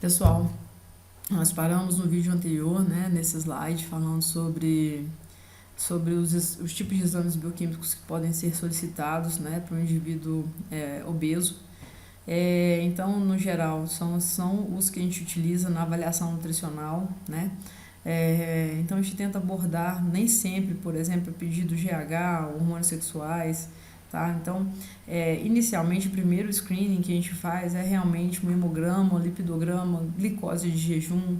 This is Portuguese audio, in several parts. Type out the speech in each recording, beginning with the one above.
Pessoal, nós paramos no vídeo anterior, né, nesse slide, falando sobre os tipos de exames bioquímicos que podem ser solicitados, né, para um indivíduo obeso. Então, no geral, são os que a gente utiliza na avaliação nutricional, né? Então, a gente tenta abordar, nem sempre, por exemplo, pedido GH, hormônios sexuais, tá? Então, inicialmente, o primeiro screening que a gente faz é realmente um hemograma, um lipidograma, glicose de jejum,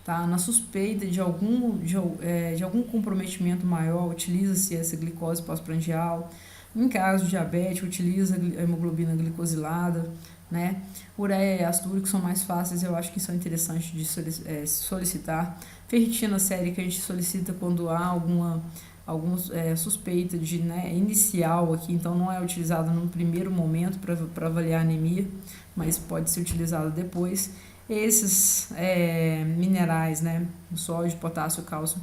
tá? Na suspeita de algum comprometimento maior, utiliza-se essa glicose pós-prandial. Em caso de diabetes, utiliza a hemoglobina glicosilada, né? Ureia e ácido úrico são mais fáceis, eu acho que são interessantes de solicitar. Ferritina sérica a gente solicita quando há alguma suspeita de, né, inicial aqui, então não é utilizado num primeiro momento para avaliar anemia, mas pode ser utilizado depois. Esses minerais, né, sódio, potássio, cálcio,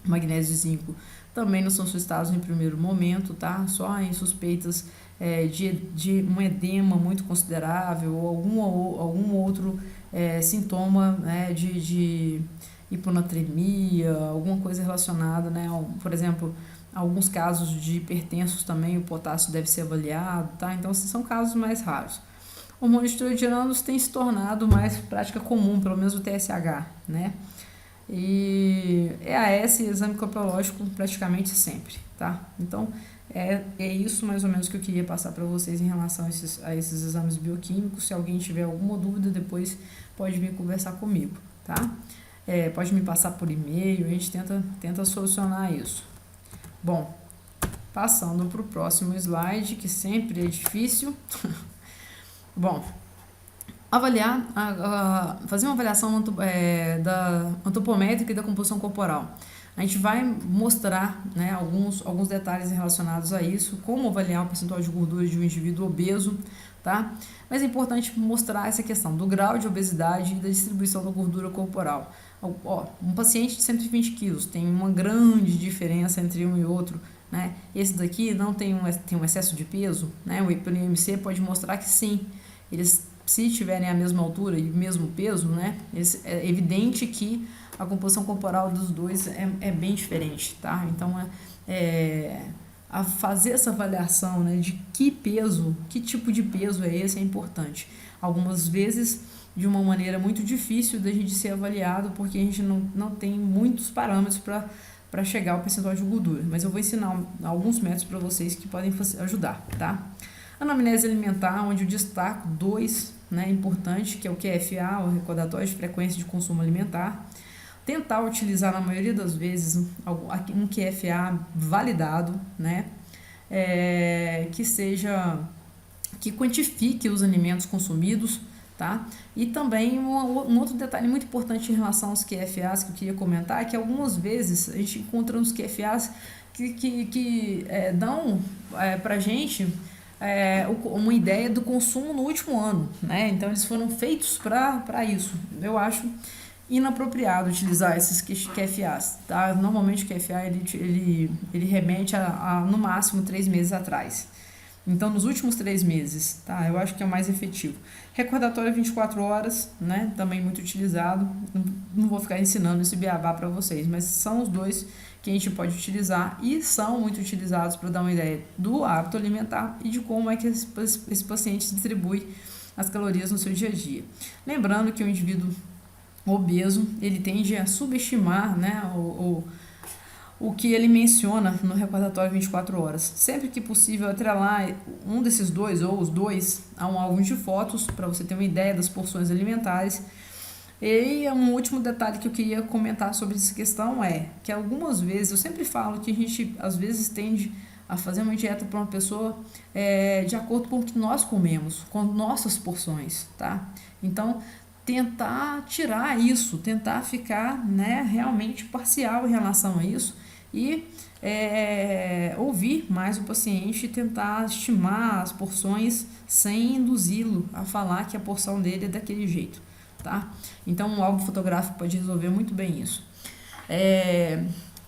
magnésio e zinco, também não são solicitados em primeiro momento, tá? Só em suspeitas de um edema muito considerável ou algum outro sintoma, né, de hiponatremia, alguma coisa relacionada, né? Por exemplo, alguns casos de hipertensos também o potássio deve ser avaliado, tá? Então, esses são casos mais raros. Hormônios esteroidianos têm se tornado mais prática comum, pelo menos o TSH, né? E EAS e exame coprológico praticamente sempre, tá? Então, é isso mais ou menos que eu queria passar para vocês em relação a esses exames bioquímicos. Se alguém tiver alguma dúvida, depois pode vir conversar comigo, tá? Pode me passar por e-mail, a gente tenta solucionar isso. Bom, passando para o próximo slide, que sempre é difícil. Bom, fazer uma avaliação antropométrica e da composição corporal. A gente vai mostrar, né, alguns detalhes relacionados a isso, como avaliar o percentual de gordura de um indivíduo obeso, tá? Mas é importante mostrar essa questão do grau de obesidade e da distribuição da gordura corporal. Um paciente de 120 quilos tem uma grande diferença entre um e outro, né? Esse daqui não tem um excesso de peso, né? O IMC pode mostrar que sim, eles, se tiverem a mesma altura e o mesmo peso, né, é evidente que a composição corporal dos dois é bem diferente, tá? Então, a fazer essa avaliação, né, de que peso, que tipo de peso é esse, é importante. Algumas vezes, de uma maneira muito difícil da gente ser avaliado, porque a gente não tem muitos parâmetros para chegar ao percentual de gordura. Mas eu vou ensinar alguns métodos para vocês que podem ajudar, tá? Anamnese alimentar, onde eu destaco dois, né, importantes, que é o QFA, o recordatório de frequência de consumo alimentar. Tentar utilizar, na maioria das vezes, um QFA validado, né, que quantifique os alimentos consumidos, tá? E também um outro detalhe muito importante em relação aos QFAs que eu queria comentar é que algumas vezes a gente encontra uns QFAs que dão pra gente uma ideia do consumo no último ano, né? Então eles foram feitos para isso. Eu acho inapropriado utilizar esses QFAs, tá? Normalmente o QFA ele remete a no máximo 3 meses atrás. Então, nos últimos 3 meses, tá? Eu acho que é o mais efetivo. Recordatório 24 horas, né? Também muito utilizado. Não vou ficar ensinando esse beabá para vocês, mas são os dois que a gente pode utilizar e são muito utilizados para dar uma ideia do hábito alimentar e de como é que esse paciente distribui as calorias no seu dia a dia. Lembrando que o indivíduo obeso, ele tende a subestimar, né, o que ele menciona no recordatório 24 horas. Sempre que possível, atrelar um desses dois ou os dois a um álbum de fotos para você ter uma ideia das porções alimentares. E um último detalhe que eu queria comentar sobre essa questão é que algumas vezes, eu sempre falo que a gente às vezes tende a fazer uma dieta para uma pessoa de acordo com o que nós comemos, com nossas porções, tá? Então, tentar tirar isso, tentar ficar, né, realmente parcial em relação a isso e ouvir mais o paciente e tentar estimar as porções sem induzi-lo a falar que a porção dele é daquele jeito, tá? Então, um álbum fotográfico pode resolver muito bem isso.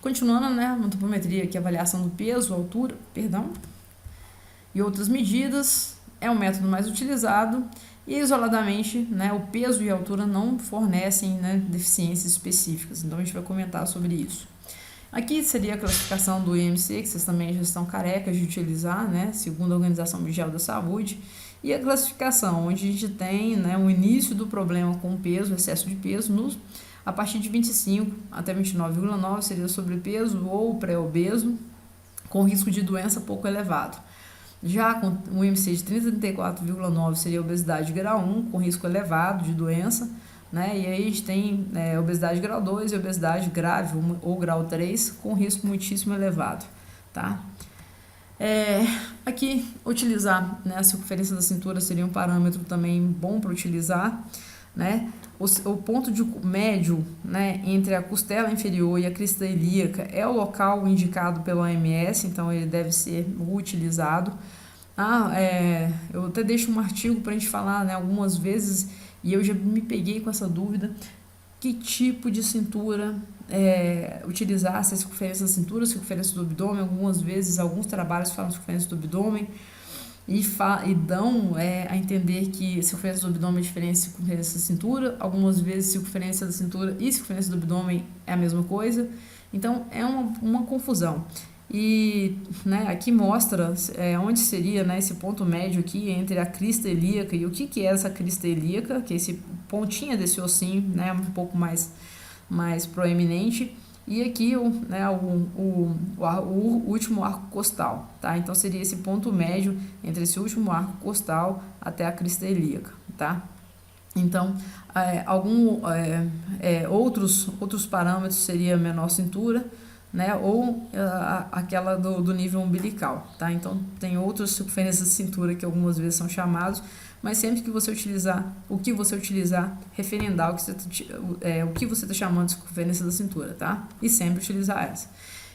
Continuando, né, a antropometria, que é a avaliação do peso, altura, e outras medidas, é o método mais utilizado E isoladamente, né, o peso e a altura não fornecem, né, deficiências específicas. Então a gente vai comentar sobre isso. Aqui seria a classificação do IMC, que vocês também já estão carecas de utilizar, né, segundo a Organização Mundial da Saúde. E a classificação, onde a gente tem, né, o início do problema com o peso, excesso de peso, a partir de 25 até 29,9 seria sobrepeso ou pré-obeso, com risco de doença pouco elevado. Já com o IMC de 30 a 34,9 seria obesidade grau 1, com risco elevado de doença, né? E aí a gente tem obesidade grau 2 e obesidade grave ou grau 3, com risco muitíssimo elevado, tá? Aqui, utilizar, né, a circunferência da cintura seria um parâmetro também bom para utilizar, né? O ponto de médio, né, entre a costela inferior e a crista ilíaca é o local indicado pela OMS, então ele deve ser utilizado. Eu até deixo um artigo para a gente falar, né, algumas vezes, e eu já me peguei com essa dúvida, que tipo de cintura utilizar, se é circunferência da cintura, circunferência do abdômen. Algumas vezes, alguns trabalhos falam circunferência do abdômen e dão a entender que circunferência do abdômen é diferente de circunferência da cintura. Algumas vezes, circunferência da cintura e circunferência do abdômen é a mesma coisa. Então, é uma confusão. E, né, aqui mostra onde seria, né, esse ponto médio aqui entre a crista ilíaca e o que é essa crista ilíaca, que é esse pontinha desse ossinho, né, um pouco mais proeminente, e aqui o último arco costal, tá? Então seria esse ponto médio entre esse último arco costal até a crista ilíaca, tá? Então, outros parâmetros seria menor cintura, né, ou aquela do nível umbilical, tá? Então tem outras circunferências de cintura que algumas vezes são chamados, mas sempre que você utilizar, referendar o que você está chamando de circunferência da cintura, tá? E sempre utilizar essa.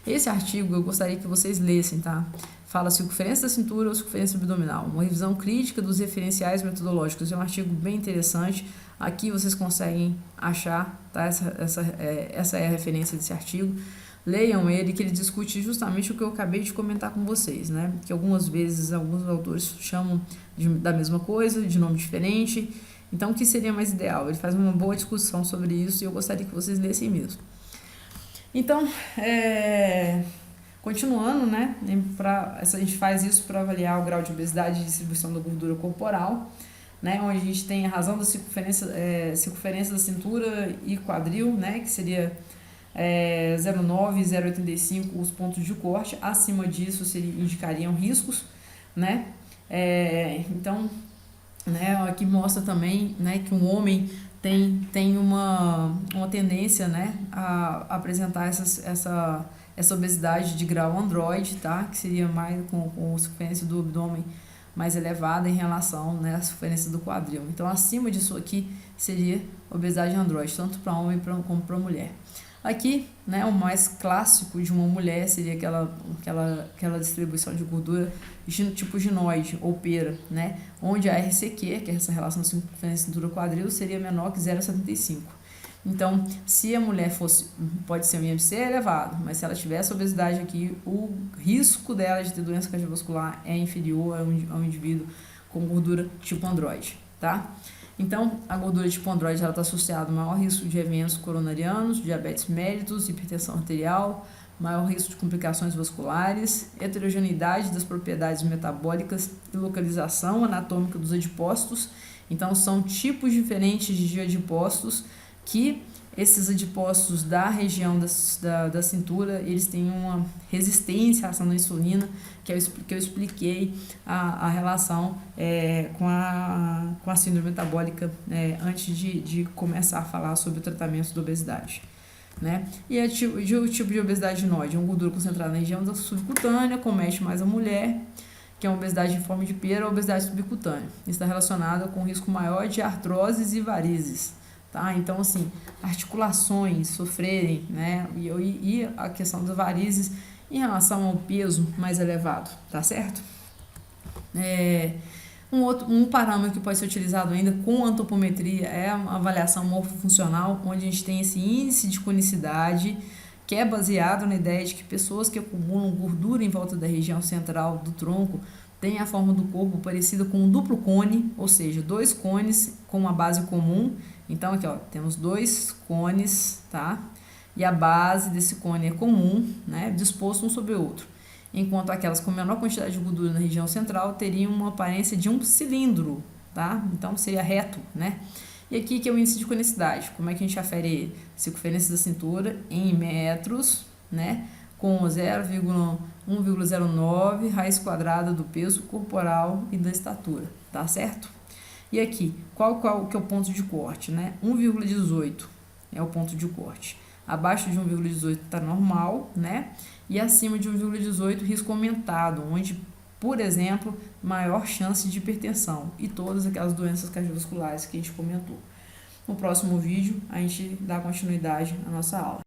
Esse artigo eu gostaria que vocês lessem, tá? Fala circunferência da cintura ou circunferência abdominal, uma revisão crítica dos referenciais metodológicos. É um artigo bem interessante. Aqui vocês conseguem achar, tá? Essa é a referência desse artigo. Leiam ele, que ele discute justamente o que eu acabei de comentar com vocês, né? Que algumas vezes alguns autores chamam da mesma coisa, de nome diferente. Então, o que seria mais ideal? Ele faz uma boa discussão sobre isso e eu gostaria que vocês lessem mesmo. Então, continuando, né? A gente faz isso para avaliar o grau de obesidade e distribuição da gordura corporal, né? Onde a gente tem a razão da circunferência da cintura e quadril, né? Que seria 0,9 e 0,85 os pontos de corte. Acima disso indicariam riscos, né? Então, né, aqui mostra também, né, que um homem tem uma tendência, né, a apresentar essa obesidade de grau androide, tá? Que seria mais com circunferência do abdômen mais elevada em relação, né, à circunferência do quadril. Então, acima disso aqui seria obesidade androide, tanto para homem como para mulher. Aqui, né, o mais clássico de uma mulher seria aquela distribuição de gordura tipo ginoide ou pera, né, onde a RCQ, que é essa relação circunferência cintura quadril, seria menor que 0,75. Então, se a mulher pode ser um IMC elevado, mas se ela tivesse obesidade aqui, o risco dela de ter doença cardiovascular é inferior a um indivíduo com gordura tipo androide, tá? Então, a gordura tipo androide está associada ao maior risco de eventos coronarianos, diabetes mellitus, hipertensão arterial, maior risco de complicações vasculares, heterogeneidade das propriedades metabólicas e localização anatômica dos adipócitos. Então, são tipos diferentes de adipócitos que esses adipócitos da região da cintura, eles têm uma resistência à ação da insulina, que eu expliquei a relação com a síndrome metabólica antes de começar a falar sobre o tratamento da obesidade, né? E o tipo de obesidade ginoide é uma gordura concentrada na região da subcutânea, comete mais a mulher, que é uma obesidade em forma de pera ou obesidade subcutânea. Está relacionada com um risco maior de artroses e varizes. Tá? Então, assim, articulações sofrerem, né? E a questão das varizes em relação ao peso mais elevado, tá certo? Um parâmetro que pode ser utilizado ainda com antropometria é a avaliação morfofuncional, onde a gente tem esse índice de conicidade, que é baseado na ideia de que pessoas que acumulam gordura em volta da região central do tronco tem a forma do corpo parecida com um duplo cone, ou seja, dois cones com uma base comum. Então, aqui, ó, temos dois cones, tá? E a base desse cone é comum, né? Disposto um sobre o outro. Enquanto aquelas com menor quantidade de gordura na região central teriam uma aparência de um cilindro, tá? Então, seria reto, né? E aqui que é o índice de conicidade. Como é que a gente afere ele? Circunferência da cintura em metros, né? Com 0,1,09 raiz quadrada do peso corporal e da estatura, tá certo? E aqui, qual que é o ponto de corte, né? 1,18 é o ponto de corte. Abaixo de 1,18 está normal, né? E acima de 1,18 risco aumentado, onde, por exemplo, maior chance de hipertensão e todas aquelas doenças cardiovasculares que a gente comentou. No próximo vídeo, a gente dá continuidade à nossa aula.